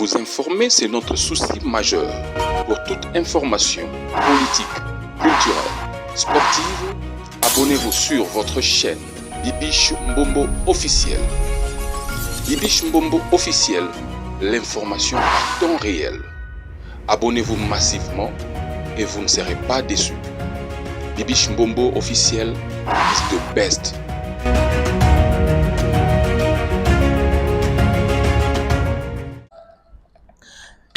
Vous informer, c'est notre souci majeur. Pour toute information politique, culturelle, sportive, abonnez-vous sur votre chaîne Bibiche Mbombo officiel. Bibiche Mbombo officiel, l'information à temps réel. Abonnez-vous massivement et vous ne serez pas déçus. Bibiche Mbombo officiel is the best.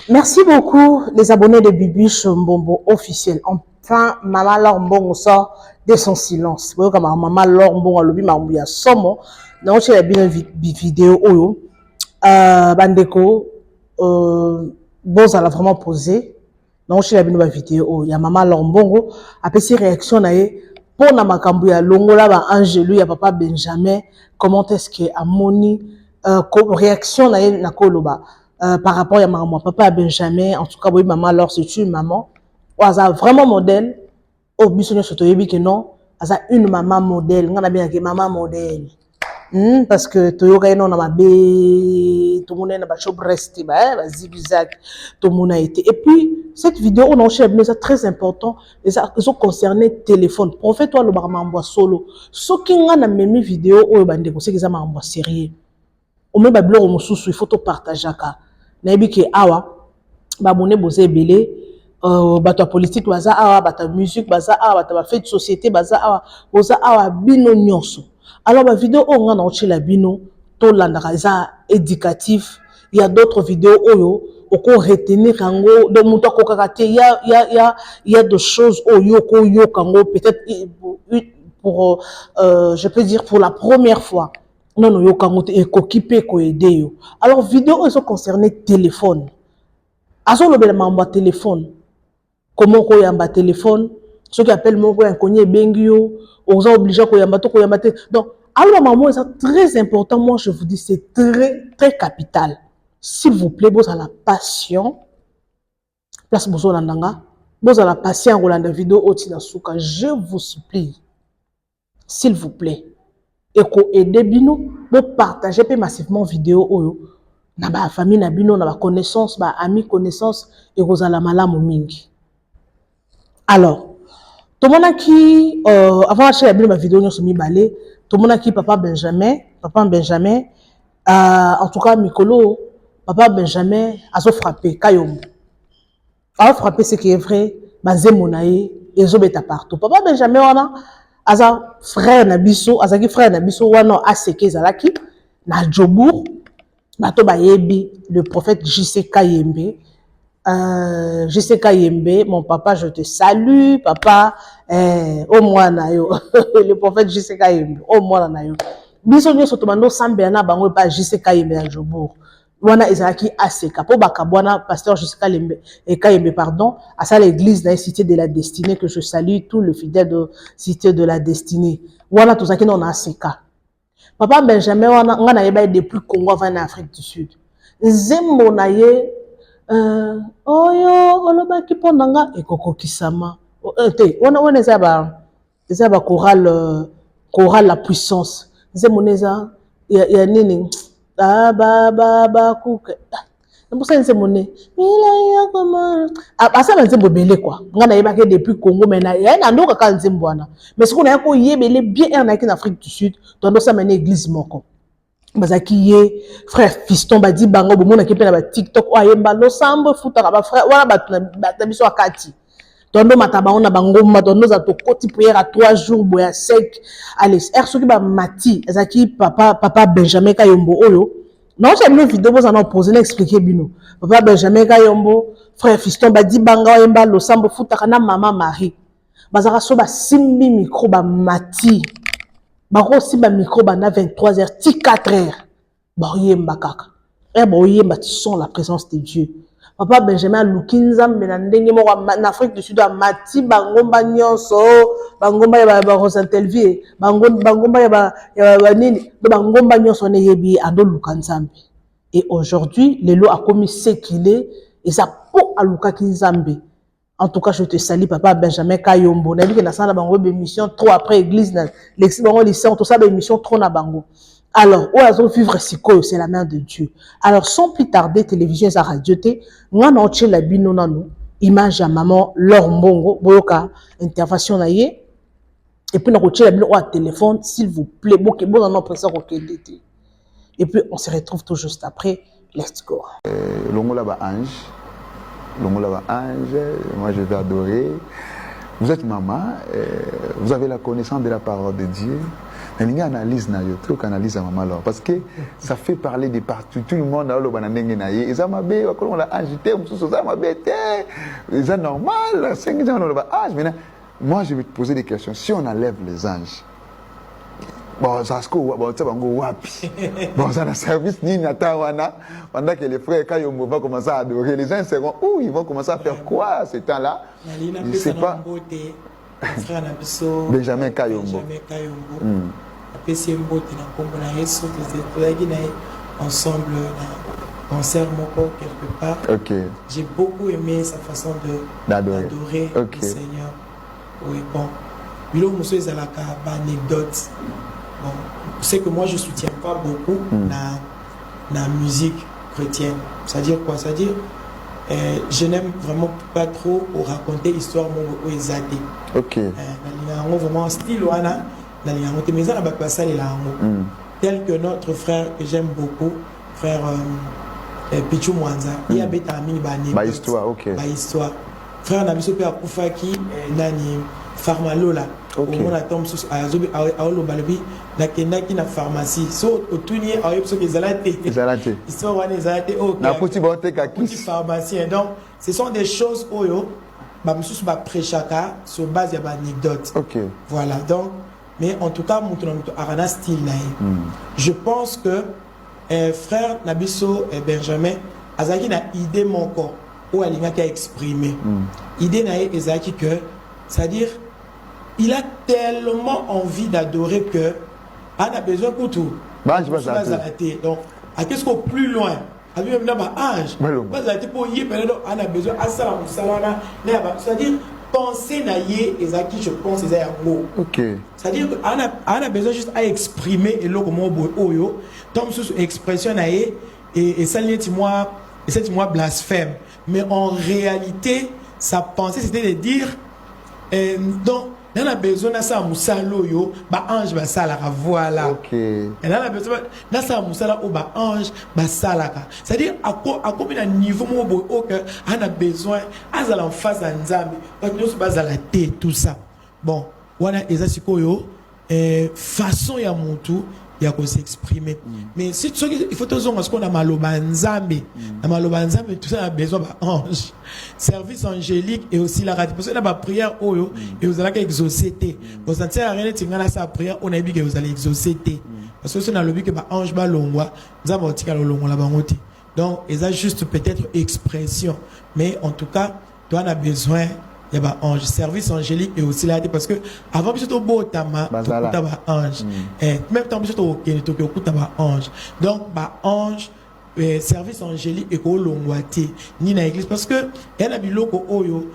Merci beaucoup les abonnés de Bibiche Mbombo officiel. Enfin, Maman Laure Mbongo sort de son silence. Vous voyez comme Maman Laure Mbongo a lobby Mamouya Somo. Donc, j'ai bien une vidéo où Bandeko Boz a vraiment posé. Donc, j'ai bien une vidéo où il y a Maman Laure Mbongo après ses réactions pour na makambuya longola ba Angelu ya papa Benjamin. Comment est-ce que Amoni réaction na koloba par rapport à maman, papa Benjamin, en tout cas, oui, maman, alors c'est une maman. Elle a vraiment modèle. Au bisonne surtout, que non, elle a une maman modèle. On a bien que maman modèle. Parce que Toyoka non na bé, tout le monde n'a pas chaud resté, zigzag, tout le monde a été. Et puis cette vidéo on enchaîne, mais c'est très important. Ils ont concerné téléphone. Prophète toi le maman solo. Ce qui n'a même vidéo au bandeko, c'est qu'ils ont maman sérieux. Au même blog au mususu, il faut tout partager ka. Nabi ke awa babone boze belé bato politique baza awa bato musique baza awa bato ba fait de société baza awa boza awa bino nyonso. Alors ba vidéo on a na la bino to landaka za éducatif. Il y a d'autres vidéos oyo oko retenir kango de muto ko kakate il y a de choses oyo ko yo kango peut-être pour je peux dire pour la première fois. Non, non, yo kangote et kokipe ko aider yo. Alors vidéo ils ont concerné téléphone. Azo le bel mamba téléphone. Comment ko yamba téléphone? Ceux qui appellent mon ko inconnu bengio, aux obligés ko yamba to ko yamba. Donc alors maman c'est très important. Moi je vous dis c'est très capital. S'il vous plaît, vous avez la passion. Place bozo landanga. Vous avez la passion rolanda vidéo oti na suka. Je vous supplie. S'il vous plaît. Et ko aider bino pour partager massivement vidéo oyo na ba famille na bino na ba connaissance ba amis connaissance et kozala malamu mingi. Alors tout le monde qui avant acheter la ma vidéo nyoso mibale tout le monde qui papa Benjamin en tout cas Mikolo papa Benjamin a frappé Kayombo a frappé ce qui est vrai bazemo nae ezobeta partout papa Benjamin wana aza frère Nabiso, azaki frère Nabiso wana aseke zalaki na Djobour bato bayebi le prophète JC Kayembe JC Kayembe mon papa je te salue papa au mwana yo le prophète JC Kayembe au mwana na yo biso nyoso to bando sambe na bango pa JC Kayembe na Djobour wana ezalaki aseka po bakabwana pasteur JC Kayembe pardon à ça l'église dans la cité de la destinée que je salue tous les fidèles de cité de la destinée wana to zaki non aseka papa Benjamin wana ngana yeba depuis Congo avant en Afrique du Sud zembo na ye oyo olobaki pondanga ekoko kisama te wana eza ba chorale la puissance zembo neza ya nini kuke mbusa nse mone mila ya koma asa nzembo belé quoi ngana yeba depuis Congo mais na ndoka ka nzembo wana mais ce qu'on a ko yebele bien en Afrique du Sud tondo sa mena église moko bazaki ye frère fiston badi bango bomona ke pe na ba TikTok o ayemba lo sambo futa ka ba frère wala ba biso akati tondo mataba ona bangomba tondo za to koti prière à 3 jours boya sec allez soki ba mati ezaki papa Benjamin Kayombo oyo non j'ai une vidéo vous en opposé n'expliquer bino papa Benjamin Kayombo frère fiston badi banga oyemba lo sambo futa kana maman Marie bazaka so ba simbi micro ba mati bako simba micro ba na 23h ti 4h ba oyemba kaka ba oyemba sans la présence de Dieu. Papa Benjamin Lukinzambe na ndenge moko en Afrique du Sud a mati bangomba nyonso bangomba ya ba Rosentelvie bangomba ya ba nini bangomba nyonso ne yebi ando Lukanzambe et aujourd'hui le lot a commis ce qu'il est et ça pour à Lukanzambe. En tout cas je te salue papa Benjamin Kayombo na bi que na sala bango émission trop après église na l'ex bango lycée tout ça émission trop na bango Alors, où vivre siko, c'est la main de Dieu. Alors, sans plus tarder, télévision et radio, on a la bino nano, image à maman, leur mbongo, boyoka, intervention na ye, et puis on a la bino au téléphone, s'il vous plaît, bon, on a l'impression qu'on est. Et puis, on se retrouve tout juste après. Let's go. Longola ba ange. Longola ba ange. Moi, je vais adorer. Vous êtes maman. Vous avez la connaissance de la parole de Dieu. Mais il y a une analyse, il faut analyse à maman alors. Parce que ça fait parler de partout. Tout le monde a le bananenge na ye. Ils ont mabé, on l'a agité, on l'a mabé, c'est normal. 5 ans on l'a ange. Maintenant, moi, je vais te poser des questions. Si on enlève les anges, bon, ça se trouve, bon, ça va wapi. Bon, ça n'a service ni natawana. Pendant que les frères Kayombo vont commencer à adorer, les gens seront où? Ils vont commencer à faire quoi à ce temps-là? Je ne sais pas. Benjamin Kayombo. Ensemble, concert moko quelque part. Okay. J'ai beaucoup aimé sa façon d'adorer okay. le Seigneur. Oui, bon. Bilo Mousso Ezalaka, anecdote. Bon, c'est que moi je soutiens pas beaucoup la musique chrétienne. C'est-à-dire quoi? C'est-à-dire je n'aime vraiment pas trop raconter l'histoire mon ezate. OK. Vraiment style wana na lingo te meza na ba passer les langues. Tel que notre frère que j'aime beaucoup, frère Pichu Mwanza, il y a beta mini ba histoire, OK. Ba histoire. Frère na biso pe akufaki nani Farmalola. Okay. On attend sous aolo balobi na kenaki na pharmacie. So otuni ayo so ezalate. Ezalate. Histoire wana ezalate OK. Na poti bonte ka petit pharmacien. Donc ce sont des choses oyo ba mususu ba prêchaka sur base ya ba anecdote. OK. Voilà. Donc mais en tout cas mutu arana style là. Je pense que frère Nabiso et Benjamin azaki na idée mon corps ou alinga ki a exprimé. Idée na ezaki que c'est-à-dire il a tellement envie d'adorer que on a besoin pour tout. Donc, à qu'est-ce qu'on plus loin? À lui même là ange. Pour y on a besoin à ça c'est-à-dire penser na yé ezaki je pense c'est un mot. OK. C'est-à-dire que on a besoin juste à exprimer et logo mo oyo tom sous expression na yé et ça lié moi et c'est moi blasphème. Mais en réalité sa pensée c'était de dire donc on a besoin de ça musalo yo ba ange ba sala voilà. OK. Et là on a besoin de ça musala ou ba ange ba sala. C'est-à-dire à combien de niveau mo bo que on a besoin azala en face à nzambe parce que nous base à la tête tout ça. Bon, wana eza sikoyo façon ya mutu ya ko s'exprimer. Mais si il faut toujours ce qu'on a maloba nzambe. Na maloba nzambe tout ça a besoin ba ange. Service angélique et aussi la radio parce que la prière oyo et vous allez exaucer. Vous sentez rien tingana sa prière on a dit que vous allez exaucer. Parce que c'est dans le but que ba ange ba longwa nzambe otika longwa la bangoti. Donc ils a juste peut-être expression mais en tout cas toi on a besoin il y a ange service angélique et aussi là parce que avant puis surtout beau tama ange et même temps surtout ange donc ange service angélique et ko longwati ni na église parce que il y a biloko oyo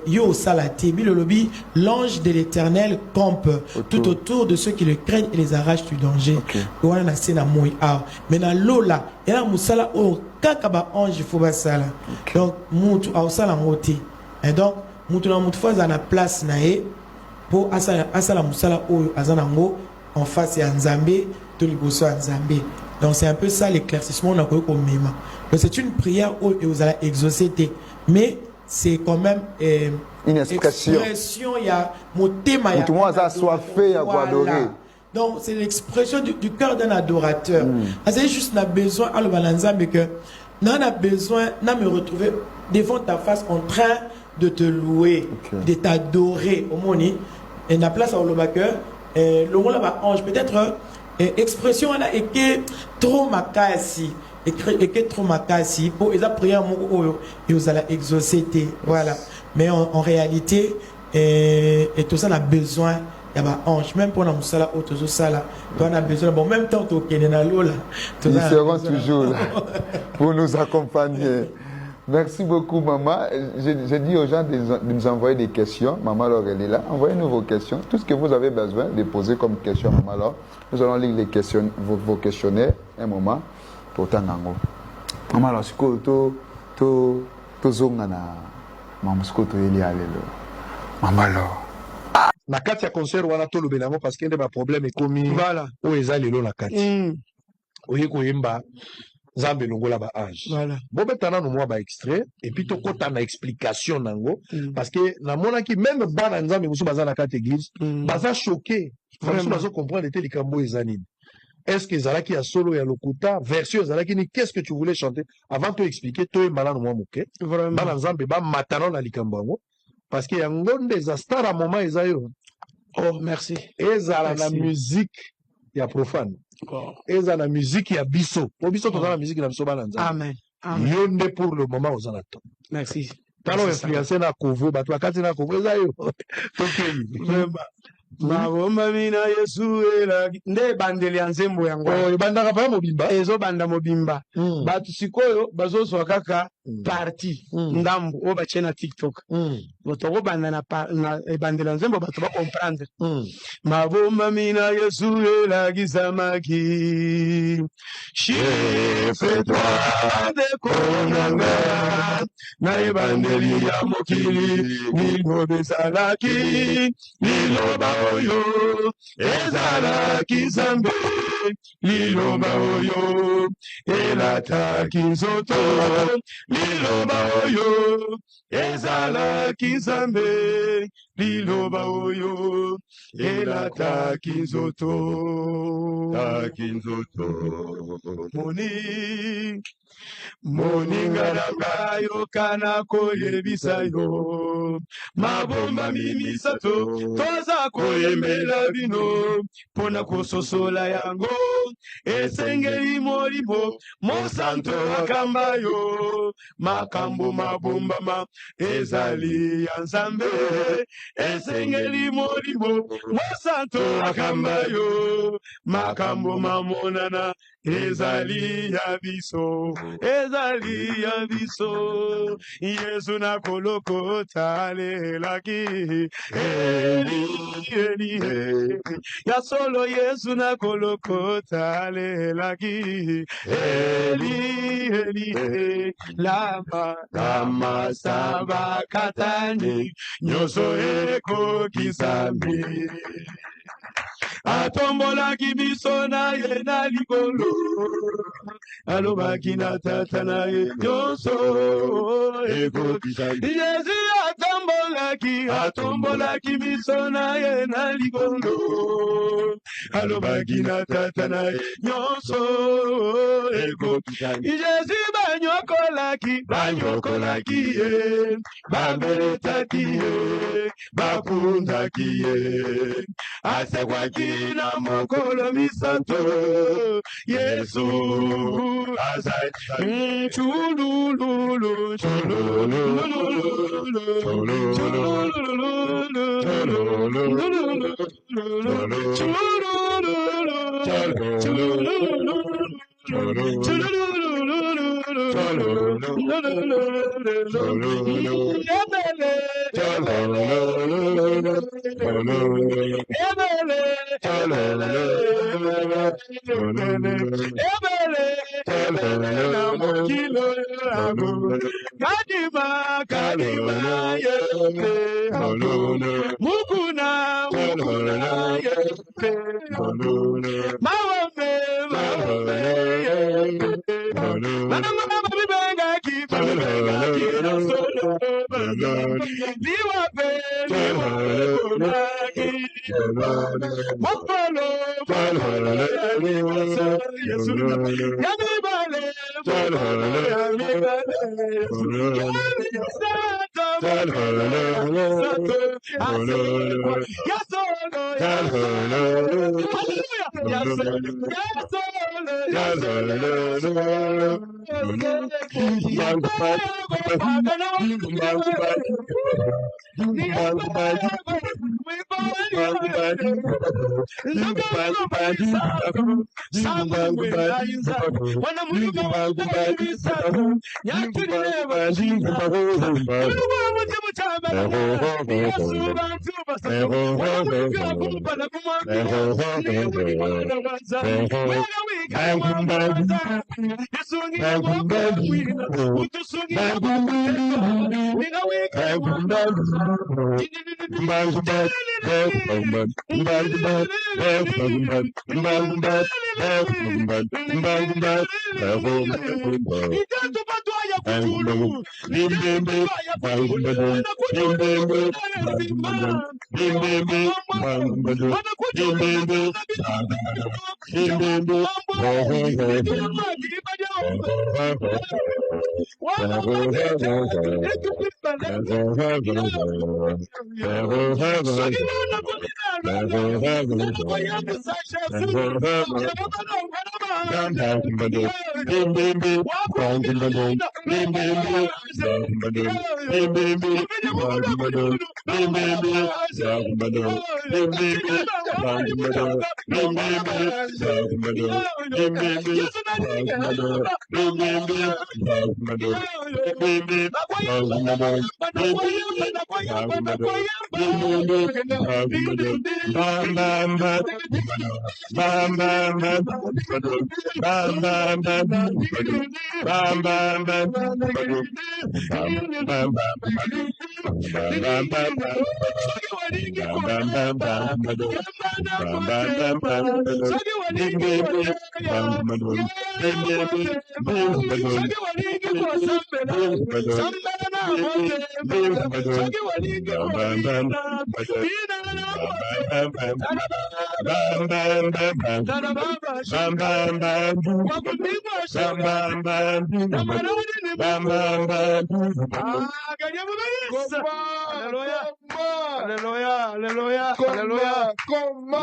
yo salati bilolobi l'ange de l'Éternel campe tout autour de ceux qui le craignent et les arrache du danger. Wana na sena moi mais na lola et la musala o kaka ba ange faut ba sala donc mutu au sala ngoti et donc mutu na mutu fa na place na e pour asala musala o azanango en face ya nzambe to liboso ya nzambe. Donc c'est un peu ça l'éclaircissement on a quoi comme même. Donc c'est une prière où vous allez exaucer mais c'est quand même une expression. Il y a mon thème tout le monde a soifé à quoi adorer. Donc c'est l'expression du cœur d'un adorateur. C'est juste on a besoin à le balanzambe que on a besoin de me retrouver devant ta face en train de te louer, de t'adorer au moni et la place à le cœur le rôle là ange peut-être expression on a été trop makasi et que trop makasi pour les prières et vous allez exaucer voilà mais en réalité et tout ça on a besoin il y a ange même pour la musala auto sala on a besoin bon même temps au Kenya lola ils seront toujours là pour nous accompagner. Merci beaucoup, maman. J'ai dit aux gens de nous envoyer des questions. Maman, alors, elle est là. Envoyez-nous vos questions. Tout ce que vous avez besoin de poser comme question, maman, alors, nous allons lire les questions, vos questionnaires un moment pour Tangango. Maman, alors, maman, alors. Na kati ya concert wana to lobelango parce que nde ba problème ekomi Voilà. o eza lelo na kati. Oye koyemba Nzambe longola ba ange. Voilà. Bobetana no mwa ba extrait et puis tokota na explication nango parce que na monaki même bana Nzambe musu baza na kati église baza choqué. Vraiment bazo comprendre était likambo ezanini. Est-ce que ezalaki ya solo ya lokuta version ezalaki ni qu'est-ce que tu voulais chanter avant de expliquer to e malano mwa moke. Vraiment. Bana Nzambe ba matana na likambo yango parce que yango ndeza star à moment ezayo. Oh, merci. Ezala la musique ya profane. Oh. Eza la musique ya biso. Po biso toza la musique na biso bana Nzambe. Amen. Amen. Yonde pour le moment ozana to. Merci. Talo influencer na kovo bato akati na kovo ezayo. Tokeli. Vraiment. Mabomba mina Yesu ela nde bandeli ya nzembo yango. Oh, ebandaka pa mobimba. Ezobanda mobimba. Batu sikoyo bazozwa kaka parti ndambu o batie na TikTok. Botokobanda na ebandeli ya nzembo bato ba comprendre. Mabomba mina Yesu ela gizamaki. Fais-toi de konanga na ebandeli ya mokili ni mobesalaki liloba oyo ezalaki Nzambe liloba oyo elataki nzoto liloba oyo ezalaki Nzambe liloba oyo elataki nzoto moninga na ngai okana koyebisa yo mabomba misato toza koyembela bino mpona kososola yango esengeli molimo mosanto akamba yo makambo mabombama ezali ya Nzambe esengeli molimo mosanto akamba yo makambo mamonana ezali ya biso Yesu na kolokota lelaki Eli ya solo Yesu na kolokota lelaki Eli lama saba katani nyoso eko kisami atombolaki biso na ye na likolo alobaki na tata na ye nyonso ekokisami Yesu atombolaki biso na ye na likolo alobaki na tata na ye nyonso ekokisami Yesu banyokolaki ye babeletaki ye bakundaki ye asekwaki na mokolo misato Yesu azali chulululu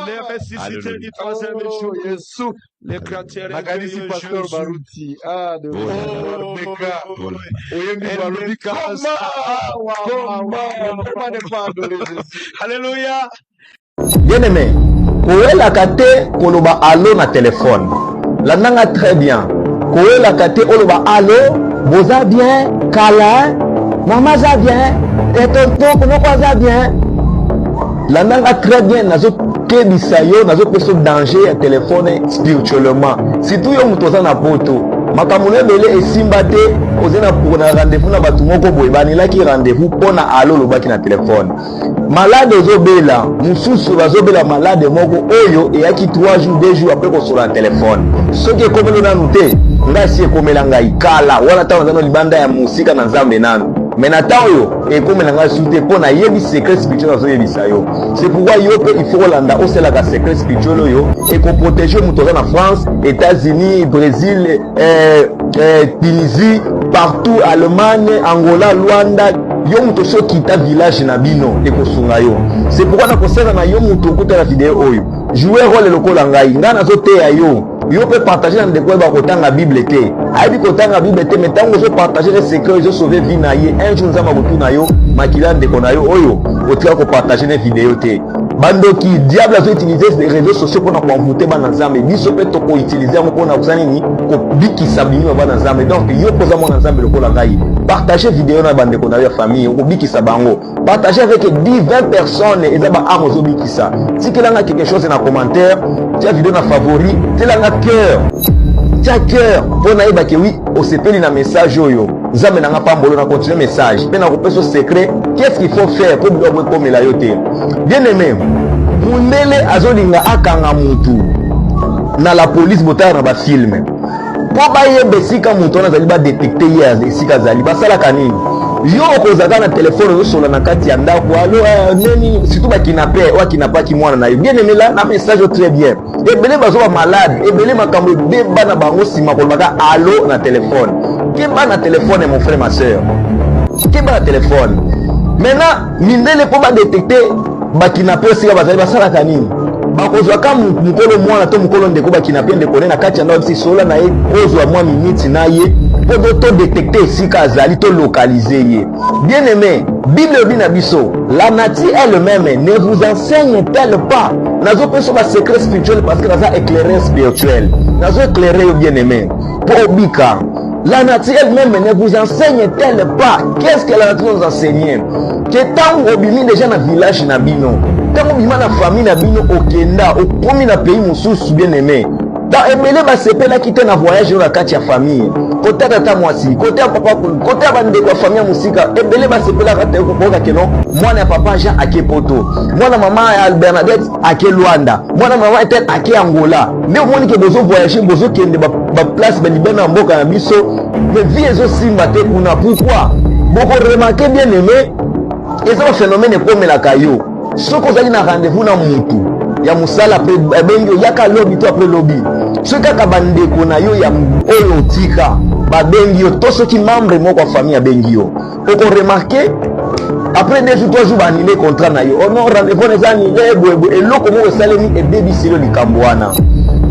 Les ressuscités du troisième jour, Jésus, les chrétiens, Makanisi Pasteur Baruti. Ah, de Alléluia. Bien aimé, koela kate koloba allo na téléphone. La nanga très bien. Koela kate oloba allo, boza bien, kala, maman za bien, et tonton comment za bien. La nanga très bien nazo kebisa yo nazo peso danger ya téléphone spirituellement. Si tout yo mutoza na poto, makambo ebele esimba te ozena pour na rendez-vous na batu moko boye banilaki rendez-vous pona allo lobaki na téléphone. Malade ozobela, mususu bazobela malade moko oyo eyaki 3 jours 2 jours après kosola na téléphone. Soki ekomelo nanu te, ngasi ekomela ngai kala wana ta nzano libanda ya musika na nzambe nanu. Mais natan yo ekomela ngai sute pona yebi secret spirituel azo yebisa yo. C'est pourquoi yo pe il faut kolanda osela ka secret spirituel yo et ko protéger mutoza na France, États-Unis, Brésil, Tunisie, partout, Allemagne, Angola, Luanda. Yo muto so kita village na bino ekosunga yo. C'est pourquoi na kosela na yo muto kuta la vidéo oyo. Jouer rôle lokola ngai ngana zo te ya yo. Yo peut partager dans des coins ba kotanga Bible te. Aibi kotanga Bible te mais tango zo partager les secrets zo sauver vie na ye. Un jour nzama botu na yo, makila ndeko na yo oyo. Otika ko partager les vidéos te. Bandoki diable a utilisé les réseaux sociaux pour nous envoûter bana nzambe. Biso pe to ko utiliser mo pona kusani ni ko biki sabini bana nzambe. Donc yo poza mo nzambe lokola ngai. Partager vidéo na bande ko na ya famille, ko biki sabango. Partager avec 10-20 personnes et ça ba amozo biki ça. Si quelqu'un a quelque chose dans commentaire, tu as vidéo na favori, tu l'as na cœur. Tu as cœur pour na yeba ke oui, o sepeli na message oyo. Nzambe na nga pambolo na continuer message. Pe na ko peso secret, qu'est-ce qu'il faut faire pour bien comme la yote. Bien aimé, mundele azolinga akanga mutu na la police botaya na ba film. Po ba yebe sika mutu na zali ba détecter hier sika zali ba sala kanini. Yo okozaka na téléphone ozosola na kati ya ndako alo neni surtout ba kinape wa kinapaki mwana na yo. Bien aimé là na message très bien. Ebele bazo ba malade, ebele makambo beba na bango sima ko baka alo na téléphone. Keba na téléphone mon frère ma sœur. Keba na téléphone. Maintenant, mindele po ba détecter ba kinape sika bazali basala kanini. Bakozwa ka mukolo mwana to mukolo ndeko ba kinape ndeko na kati ya ndako si sola na ye kozwa mwa minute na ye. Pour to détecter si kazali to localiser ye. Bien aimé, Bible binabiso, la nature elle-même ne vous enseigne-t-elle pas? Nazo pe sur la secret spirituel parce que nazo éclairé spirituel. Nazo éclairé au bien-aimé. Pour Bika, la nature elle-même ne vous enseigne-t-elle pas? Qu'est-ce que la nature nous enseigne? Que tant obimi déjà na village na bino, tant obimi na famille na bino okenda, okomi na pays mususu bien-aimé. Dans ebele ba sepela kite na voyage na kati ya famille. Côté tata mwasi, côté papa, côté bande kwa famille musika, ebele ba sepela kata ko boka keno, mwana ya papa Jean ake Poto, mwana mama ya Bernadette ake Luanda, mwana mama etel ake Angola. Mais omoni ke bozo voyager, bozo kende ba place ba libana mboka na biso, mais vie ezo simba te kuna. Pourquoi? Boko remarquer bien aimé, et ça phénomène comme la kayo. Soko zali na rendez-vous na mutu. Ya musala après bengo yaka lobby to après lobby. Ce kaka bandeko na yo ya oyo tika ba bengio to ce qui membre mo kwa famille ya bengio. Oko remarquer après 2 ou 3 jours ba annulé contrat na yo. Oh non rendez-vous les annulé bobo et loko mo salemi e baby silo likambwana.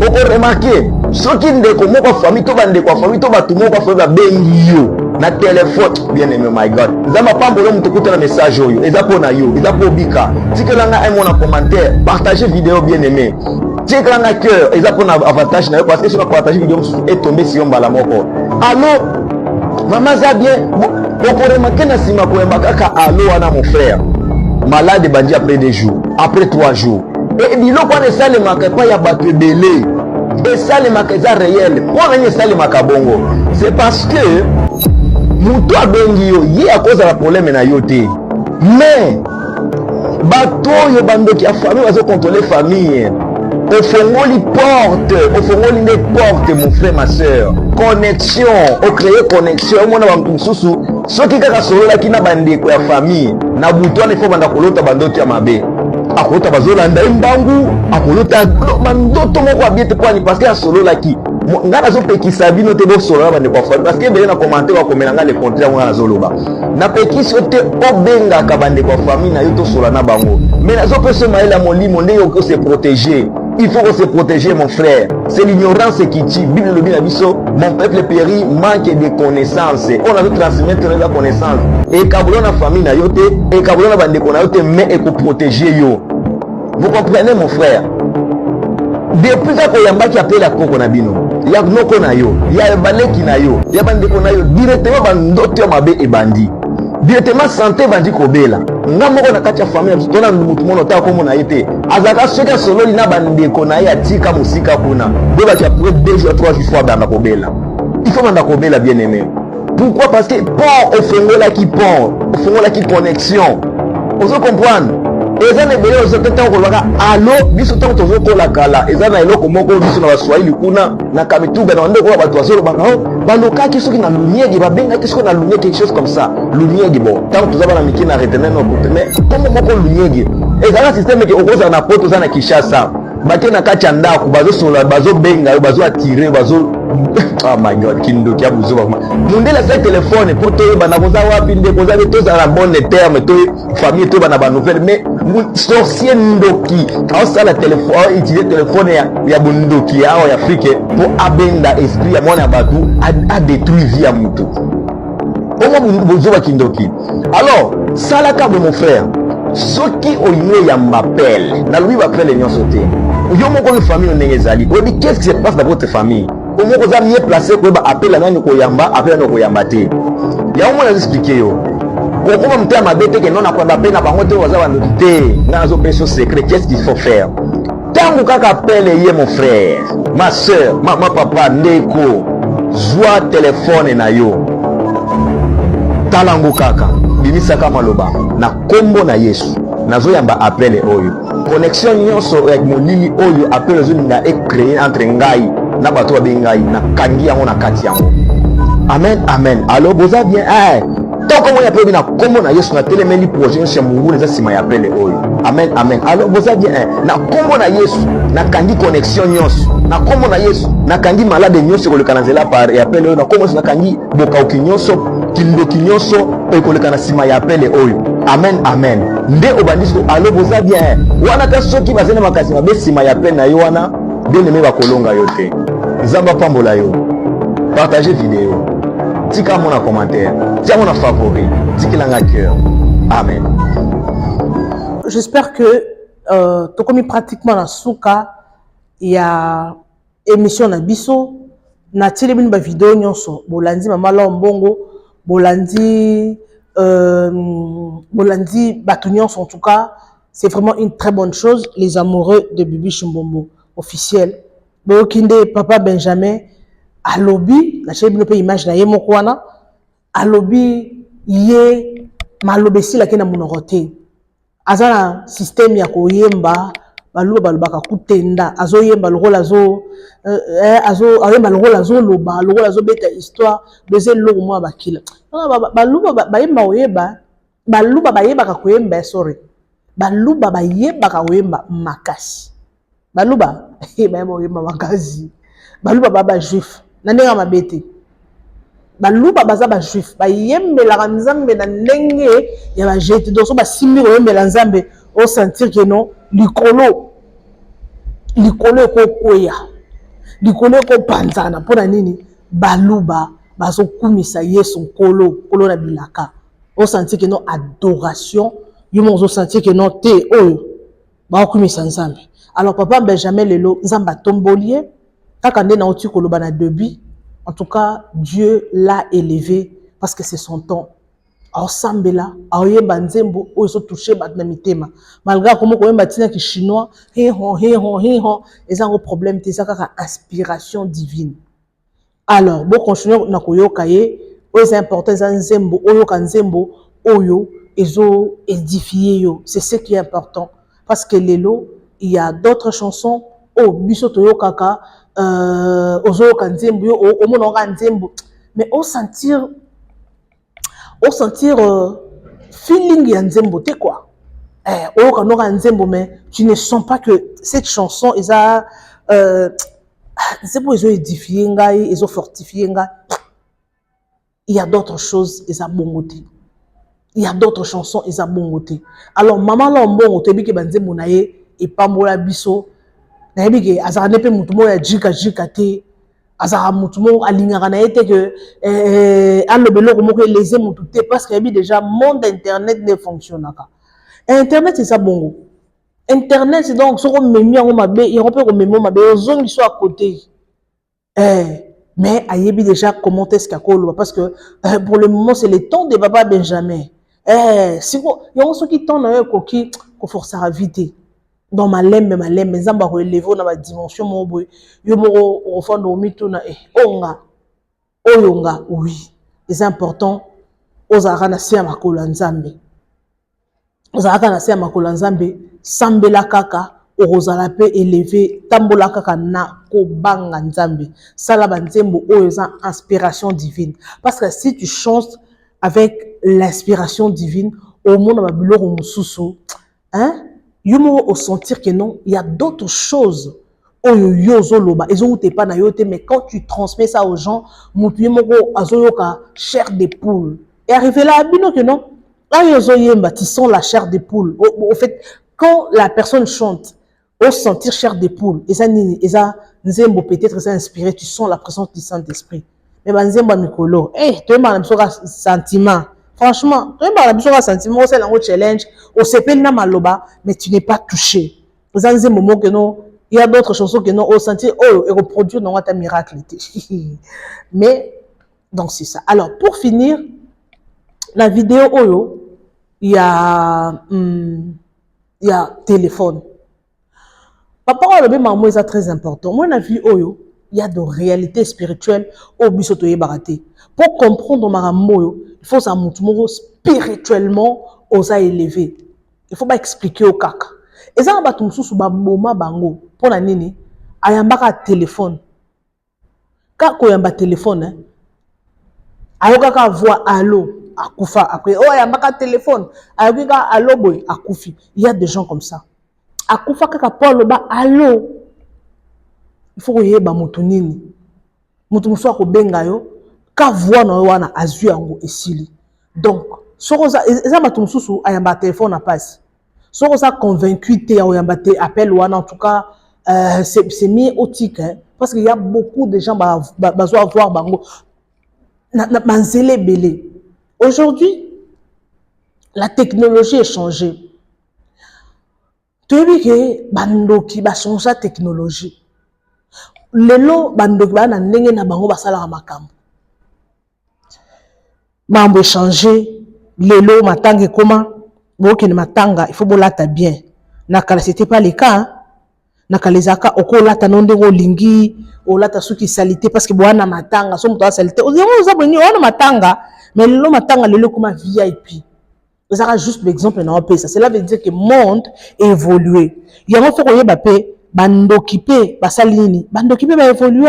Oko remarquer ce qui ndeko mo kwa famille to bandeko kwa famille to batu mo kwa famille ba bengio. Na téléphone bien aimé my god nzamba pambolo mutukuta na message oyo eza pona yo eza po bika tikelanga un mot na commentaire partager vidéo bien aimé tikelanga cœur eza pona avantage na yo parce que si on partager vidéo et tomber sur mbala moko allo maman za bien bokore makena sima ko yamba kaka allo wana mon frère malade bandi après 2 jours après 3 jours et biloko ne sale makapa ya bato belé et sale makaza réel pona ni sale makabongo c'est parce que mutu abengi yo ye a cause la problème na yo te mais bato yo bandoki ya famille bazo contrôler famille ofongoli porte ofongoli ne porte mon frère ma soeur connexion o créer connexion mona ba mususu soki kaka sololaki na bandeko ya famille na butu wana ifo banda kolota bandoto ya mabe akolota bazolanda mbangu akolota bandoto moko abiete kwani parce que asololaki nga nazopekisa bino te bosolola bande kwa famille parce que ebele na commentaire wakomela nga le contraire nga nazoloba napekisi yo te obengaka bande kwa famille na yo tosolola na bango mais nazopesa mayele ya molimo ndenge okoki se protéger. Il faut se protéger mon frère. C'est l'ignorance qui tue. Bible le dit na biso, mon peuple périt manque de connaissances. On a dû transmettre la connaissance. Et kabolo na famille na yo te, et kabolo na bande na yo te, mais et ko protéger yo. Vous comprenez mon frère? Depuis que yamba qui appelle la koko na bino, ya noko na yo, ya baleki na yo, ya bande na yo, directement bandoto mabe e bandi. Directement santé bandi kobela. Nga moko na kati ya famille tona mutu mono ta ko mona yete. Azaka soka solo lina bande ko na ya tika musika kuna. Boba cha pour 2 jours 3 jours fois banda kobela. Il faut banda kobela bien aimé. Pourquoi? Parce que pont au fongola qui connexion. On se comprendre. Eza ne bele ozo tata ko laka allo biso to tozo ko la kala eza na eloko moko biso na Waswahili kuna na kamituga na ndeko ba bato azolo banga baloka ki soki na lumière ba benga ki soki na lumière quelque chose comme ça lumière bon tant toza bana miki na retenir no mais comme moko lumière eza na système ke okoza na poto za na Kinshasa bake na kati ya ndako bazo sola bazo benga bazo attirer bazo oh my god kindo kia buzo mundela sa téléphone poto bana koza wapi ndeko za to za la bonne terme to famille to bana ba nouvelle mais sorcier ndoki au la téléphone utiliser téléphone ya bundoki ya Afrique pour abenda esprit ya mwana batu a détruire vie ya mutu omo bozo ba kindoki. Alors sala ka mon frère soki olingo ya m'appelle na lui appelle nyonso te yo moko ni famille ndenge zali obi qu'est-ce qui se passe dans votre famille omo ko za mieux placé ko ba appelle nani ko yamba appelle nani ko yamba te ya omo na expliquer yo okoma mtea mabete ke nona kwa bape na bango te waza bandu te nga zo peso secret qu'est-ce qu'il faut faire tangu kaka appelle ye mon frère ma soeur ma papa ndeko zwa téléphone na yo talango kaka bimisaka maloba na kombo na Yesu nazo yamba appelle oyo connexion nyonso avec molili oyo appelle zo na créer entre ngai na bato ba bengai na kangi yango na kati yango. Amen amen. Alors boza bien tant que moi appelle na kombo na Yesu na telemeli projet chez Mungu neza sima ya appelle oyo. Amen amen. Alors boza bien na kombo na Yesu na kangi connexion nyonso na kombo na Yesu na kangi malade nyonso ko le kanazela par et appelle oyo na kombo na kangi boka ukinyonso kindoki nyonso ekoleka na sima ya appelle oyo. Amen amen. Nde obandisco alo boza bien wana ta soki bazena makasi mabe sima ya appelle na yo wana bien aimé ba kolonga yo te nzamba pambola yo partager vidéo tika mon commentaire tia mon favori tikilanga cœur Amen. J'espère que tokomi pratiquement na souka il y a émission na biso na telebini ba vidéo nyonso bolandi mama Lombongo bolandi bato nyonso. En tout cas c'est vraiment une très bonne chose. Les amoureux de Bibi Chumbombo officiel Bokinde papa Benjamin alobi na telebini pe image na ye moko wana alobi ye malobesi la kena monorote azana système ya koyemba baluba balubaka kutenda azoyemba lokola ayemba lokola loba lokola beta histoire deuxième logo moi bakila baluba bayemba oyeba baluba bayebaka koyemba sorry baluba bayebaka koyemba makasi baluba bayemba oyemba makasi baluba baba juif na ndenga mabete baluba baza ba juif bayembelaka nzambe na ndenge ya ba jeti donc so basimbi koyembela nzambe o sentir que non likolo ekokwea likolo ekopanzana mpona nini baluba bazokumisa yesu nkolo na bilaka o sentir que non adoration yo mo ozo sentir que non te oyo baokumisa nzambe. Alors papa Benjamin lelo nzamba tombolie kaka nde na oti koloba na début. En tout cas, Dieu l'a élevé parce que c'est son temps. Ensemble là, aoyemba nzembo ozo touché bat na mitema. Malgré comment koyemba tina ki chinois, he hon, ils ont un problème te saka inspiration divine. Alors, bon continuer na koyoka ye, oyo c'est important nzembo oyo ka nzembo oyo ezo édifier yo. C'est ce qui est important parce que lelo, il y a d'autres chansons au biso toyokaka ozoyoka nzembo yo omonaka nzembo mais au sentir feeling ya nzembo te quoi oyoka noka nzembo mais tu ne sens pas que cette chanson eza nzembo ezo édifier ngai ezo fortifier ngai. Il y a d'autres choses eza bongo te. Il y a d'autres chansons eza bongo te. Alors maman Lombongo toyebi ke banzembo na ye epambola biso nayebi ke azaka nepe mutu mo ya jika te azaka mutu mo alingaka na ye te ke alobeloko moko eleze mutu te parce que yebi déjà monde internet ne fonctionnaka. Internet c'est ça bongo. Internet c'est donc soko memi yango mabe yango pe ko memi mabe ozongi so à côté mais ayebi déjà comment est-ce qu'akolo parce que pour le moment c'est le temps de papa Benjamin siko yango soki temps na yo koki ko forcer vite dans malembe nzamba ko élever na ba dimension mo boy yo moko ofando mituna oyonga oui c'est important ozaka na sia makolo nzambe ozaka na sia makolo nzambe sambela kaka ozala pe élever tambola kaka na ko banga nzambe sala ba nzembo oyo za inspiration divine parce que si tu chantes avec l'inspiration divine au monde ba biloko mususu yo au sentir que non, il y a d'autres choses. Mais quand tu transmets ça aux gens, chair de poule. Et arrivé là, que non, tu sens la chair de poule. Au fait, quand la personne chante, au sentir chair de poule, et ça peut-être ça inspiré, tu sens la présence du Saint-Esprit. Mais Nzembo Mikolo, tu as un sentiment. Franchement, tu as un sentiment, c'est un challenge, on s'appelle na maloba, mais tu n'es pas touché. Vous avez un moment que non, il y a d'autres chansons que non, au sentir, et reproduire dans ta miracle. Mais, donc c'est ça. Alors, pour finir, la vidéo, il y a téléphone. Papa, le maman, c'est très important. Moi, la vie, il y a de réalité spirituelle au bisoto baraté. Pour comprendre Maramoyo, il faut que spirituellement osa élevé. Il faut pas expliquer au kaka. Et ça va tout sous boma bango pour la nini ayambaka téléphone. Kako yamba téléphone ayokaka voix allô akufa après oh ayambaka téléphone ayokaka allô boy akufi. Il y a des gens comme ça. Akufa kaka Paul ba allô. Il faut yeba mutu nini. Mutu muso ko benga yo ka voix na wana azu yango esili. Donc sokoza eza matu mususu ayamba téléphone na passe. Sokoza convaincu te ayamba te appel wana en tout cas c'est mis au tic parce qu'il y a beaucoup de gens besoin voir bango na manzele belé. Aujourd'hui La technologie est changée. Tu vois que bandoki ba changer la technologie. Lelo bandoki ba na ndenge na bango basala makambo. Mambo changer. Lelo matanga comment? Boki ni matanga, il faut bolata bien. Nakala c'était pas le cas. Hein? Nakala zaka okolata nondengo lingi, olata suki salité parce que boana matanga, so muto salité. Oza bongi ona matanga, mais lelo matanga lelo comme VIP. Vous avez juste l'exemple dans le ça. Cela veut dire que le monde est évolué. Il y a un fait qu'on y a pas bandokipe, basalini, bandokipe va évoluer.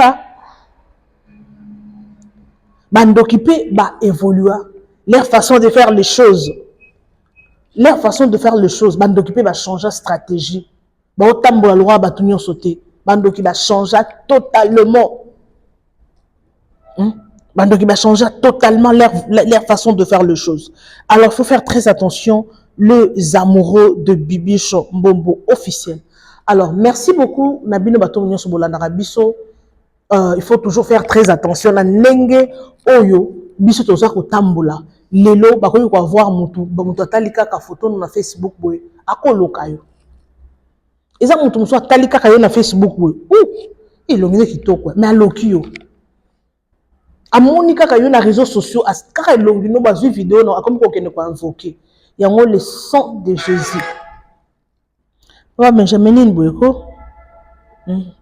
Bandokipe va évoluer. Leur façon de faire les choses. Leur façon de faire les choses. Bandokipe va changer de stratégie. Ba otambo la loi va tout sauter. Bandokipe va changer totalement. Bandoki va changer totalement leur façon de faire les choses. Alors, il faut faire très attention, les amoureux de Bibiche Mbombo officiel. Alors, merci beaucoup. Nabino Batonyo Sobolana Biso. Il faut toujours faire très attention. Na nenge oyo biso toza ko tambola. Lelo bakoyi ko voir mutu atalika ka photo na Facebook boy. Akoloka yo. Eza mutu muso atalika ka yo na Facebook boy. Ilongile kitoko mais aloki yo. Amoni kaka yo na réseaux sociaux kaka elongi no bazwi vidéo no akomi ko kene ko invoquer yango le sang de Jésus wa Benjamin Boyko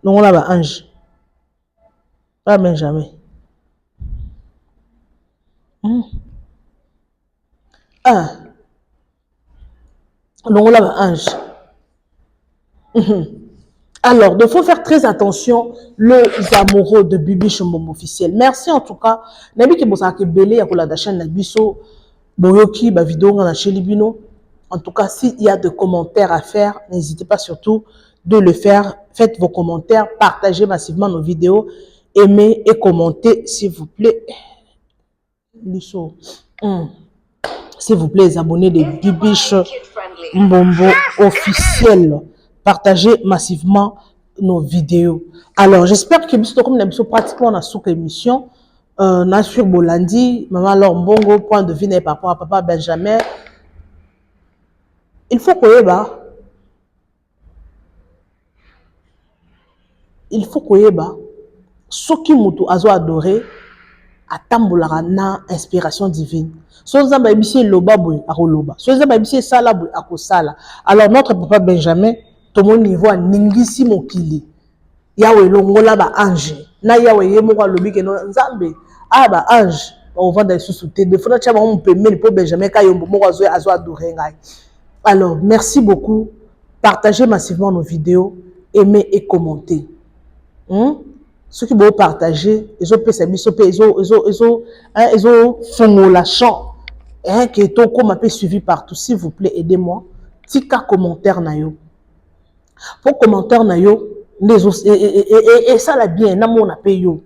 non la ba ange pas Benjamin non la ba ange Alors, il faut faire très attention, les amoureux de Bibiche Mbombo officiel. Merci en tout cas. Nabi ki bosa ke belé ya kola da chaîne na biso boyoki ba vidéo na chelibino. En tout cas, s'il y a des commentaires à faire, n'hésitez pas surtout de le faire. Faites vos commentaires, partagez massivement nos vidéos, aimez et commentez s'il vous plaît. S'il vous plaît, les abonnés de Bibiche Mbombo officiel. Partagez massivement nos vidéos. Alors, j'espère que vous comme nous pratiquement dans cette émission. Sur Bolandi, Maman Laure Mbongo, point de vue par rapport à Papa Benjamin. Il faut qu'on y ait ce qui m'a adoré à tambolara na inspiration divine. So nzamba ebisi loba boy akoloba. So nzamba ebisi sala boy akosala. Alors notre Papa Benjamin to mon niveau a ningisi mokili. Yawe longola ba ange. Na yawe ye moko alobi ke no nzambe ba ange on va dans sous te de fona chama on peut mais pour Benjamin kayombo moko azo adorer ngai. Alors merci beaucoup. Partagez massivement nos vidéos, aimez et commentez. Ceux qui vont partager, ils ont fait ils ont fait la chant, qui est au comme suivi partout. S'il vous plaît, aidez-moi. Tika commentaire na yo. Pour commentaire na yo, et ça la bien, na mon appel yo.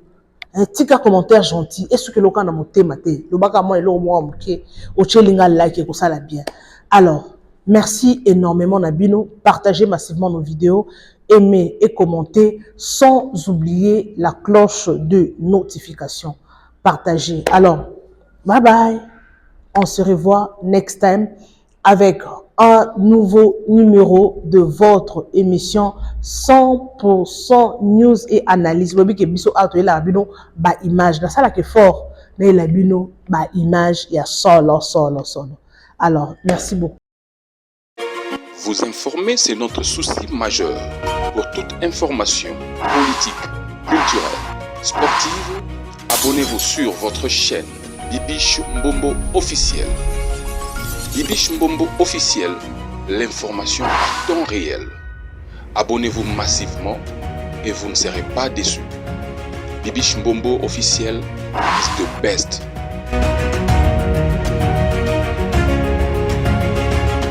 Tika commentaire gentil. Et ce que le cas na monté maté, le baka moi et le moi moké, au chelinga like et ça la bien. Alors, merci énormément Nabino. Partagez massivement nos vidéos. Aimez et commentez sans oublier la cloche de notification. Partagez. Alors, bye bye. On se revoit next time avec un nouveau numéro de votre émission 100% news et analyse. Vous voyez que biso auto et la bino ba image. Dans ça là que fort, mais la bino ba image il y a solo. Alors, merci beaucoup. Vous informer, c'est notre souci majeur. Pour toute information politique, culturelle, sportive, abonnez-vous sur votre chaîne Bibiche Mbombo officiel. Bibiche Mbombo officiel, l'information en temps réel. Abonnez-vous massivement et vous ne serez pas déçus. Bibiche Mbombo officiel is the best.